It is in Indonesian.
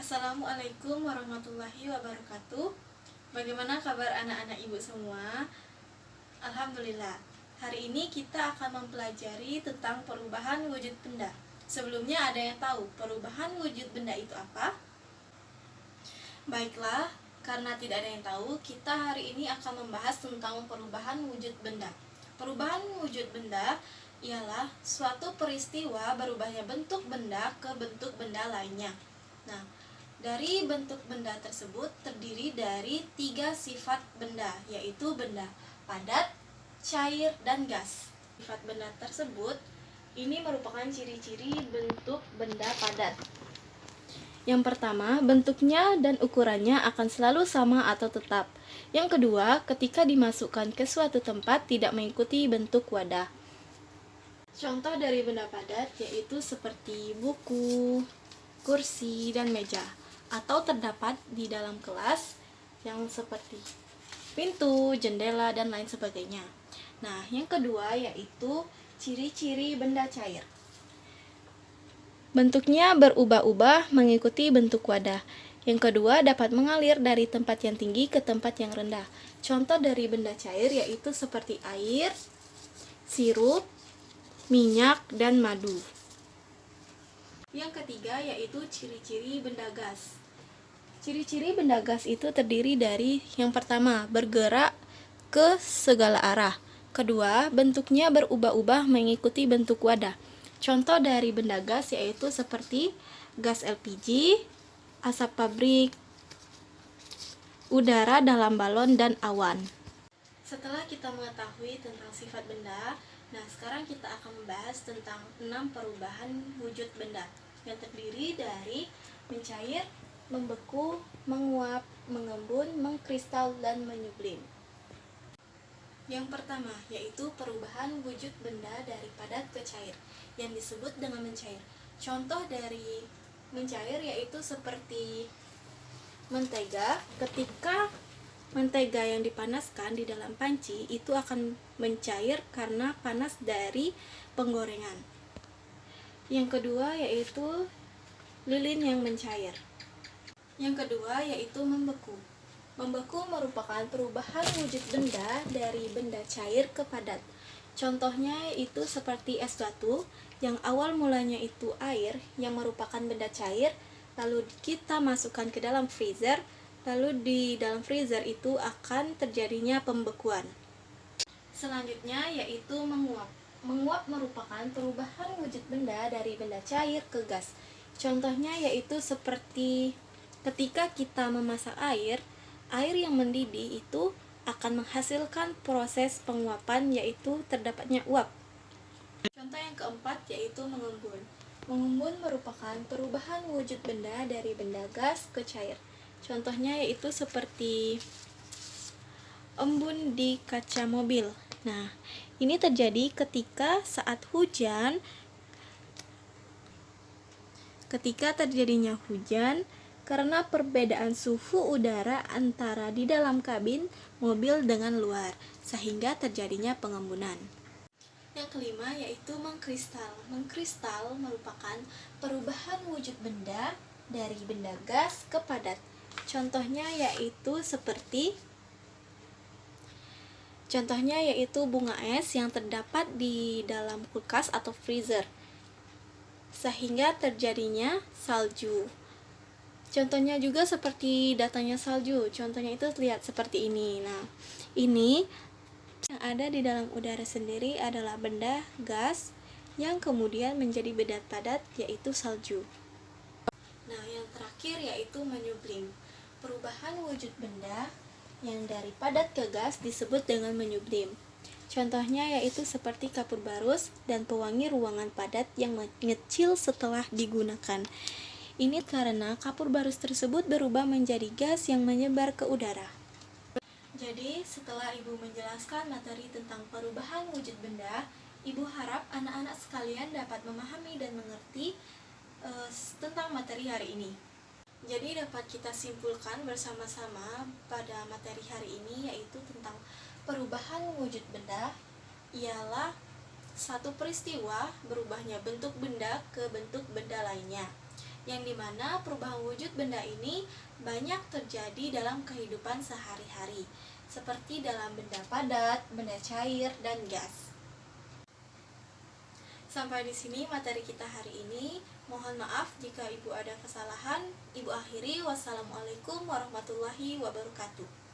Assalamualaikum warahmatullahi wabarakatuh. Bagaimana kabar anak-anak ibu semua? Alhamdulillah. Hari ini kita akan mempelajari tentang perubahan wujud benda. Sebelumnya ada yang tahu perubahan wujud benda itu apa? Baiklah, karena tidak ada yang tahu, kita hari ini akan membahas tentang perubahan wujud benda. Perubahan wujud benda ialah suatu peristiwa berubahnya bentuk benda ke bentuk benda lainnya. Nah, dari bentuk benda tersebut terdiri dari 3 sifat benda, yaitu benda padat, cair, dan gas. Sifat benda tersebut ini merupakan ciri-ciri bentuk benda padat. Yang pertama, bentuknya dan ukurannya akan selalu sama atau tetap. Yang kedua, ketika dimasukkan ke suatu tempat tidak mengikuti bentuk wadah. Contoh dari benda padat yaitu seperti buku, kursi, dan meja, atau terdapat di dalam kelas yang seperti pintu, jendela, dan lain sebagainya. Nah, yang kedua yaitu ciri-ciri benda cair. Bentuknya berubah-ubah mengikuti bentuk wadah. Yang kedua dapat mengalir dari tempat yang tinggi ke tempat yang rendah. Contoh dari benda cair yaitu seperti air, sirup, minyak, dan madu. Yang ketiga yaitu ciri-ciri benda gas. Ciri-ciri benda gas itu terdiri dari yang pertama, bergerak ke segala arah. Kedua, bentuknya berubah-ubah mengikuti bentuk wadah. Contoh dari benda gas yaitu seperti gas LPG, asap pabrik, udara dalam balon, dan awan. Setelah kita mengetahui tentang sifat benda, nah sekarang kita akan membahas tentang 6 perubahan wujud benda yang terdiri dari mencair, membeku, menguap, mengembun, mengkristal, dan menyublim. Yang pertama yaitu perubahan wujud benda dari padat ke cair yang disebut dengan mencair. Contoh dari mencair yaitu seperti mentega. Ketika mentega yang dipanaskan di dalam panci itu akan mencair karena panas dari penggorengan. Yang kedua yaitu lilin yang mencair. Yang kedua yaitu membeku. Membeku merupakan perubahan wujud benda dari benda cair ke padat. Contohnya itu seperti es batu yang awal mulanya itu air yang merupakan benda cair, lalu kita masukkan ke dalam freezer. Lalu di dalam freezer itu akan terjadinya pembekuan. Selanjutnya yaitu menguap. Menguap merupakan perubahan wujud benda dari benda cair ke gas. Contohnya yaitu seperti ketika kita memasak air yang mendidih itu akan menghasilkan proses penguapan yaitu terdapatnya uap. Contoh yang keempat yaitu mengembun. Mengembun merupakan perubahan wujud benda dari benda gas ke cair. Contohnya yaitu seperti embun di kaca mobil. Nah, ini terjadi ketika terjadinya hujan karena perbedaan suhu udara antara di dalam kabin mobil dengan luar, sehingga terjadinya pengembunan. Yang kelima yaitu mengkristal. Mengkristal merupakan perubahan wujud benda dari benda gas ke padat. Contohnya yaitu bunga es yang terdapat di dalam kulkas atau freezer sehingga terjadinya salju. Contohnya juga seperti datangnya salju. Contohnya itu lihat seperti ini. Nah, ini yang ada di dalam udara sendiri adalah benda gas yang kemudian menjadi benda padat yaitu salju. Nah, yang terakhir yaitu menyublim. Perubahan wujud benda yang dari padat ke gas disebut dengan menyublim. Contohnya yaitu seperti kapur barus dan pewangi ruangan padat yang mengecil setelah digunakan. Ini karena kapur barus tersebut berubah menjadi gas yang menyebar ke udara. Jadi, setelah Ibu menjelaskan materi tentang perubahan wujud benda, Ibu harap anak-anak sekalian dapat memahami dan mengerti tentang materi hari ini. Jadi dapat kita simpulkan bersama-sama pada materi hari ini yaitu tentang perubahan wujud benda ialah satu peristiwa berubahnya bentuk benda ke bentuk benda lainnya. yang dimana perubahan wujud benda ini banyak terjadi dalam kehidupan sehari-hari, seperti dalam benda padat, benda cair, dan gas. Sampai di sini materi kita hari ini. Mohon maaf jika Ibu ada kesalahan. Ibu akhiri, wassalamualaikum warahmatullahi wabarakatuh.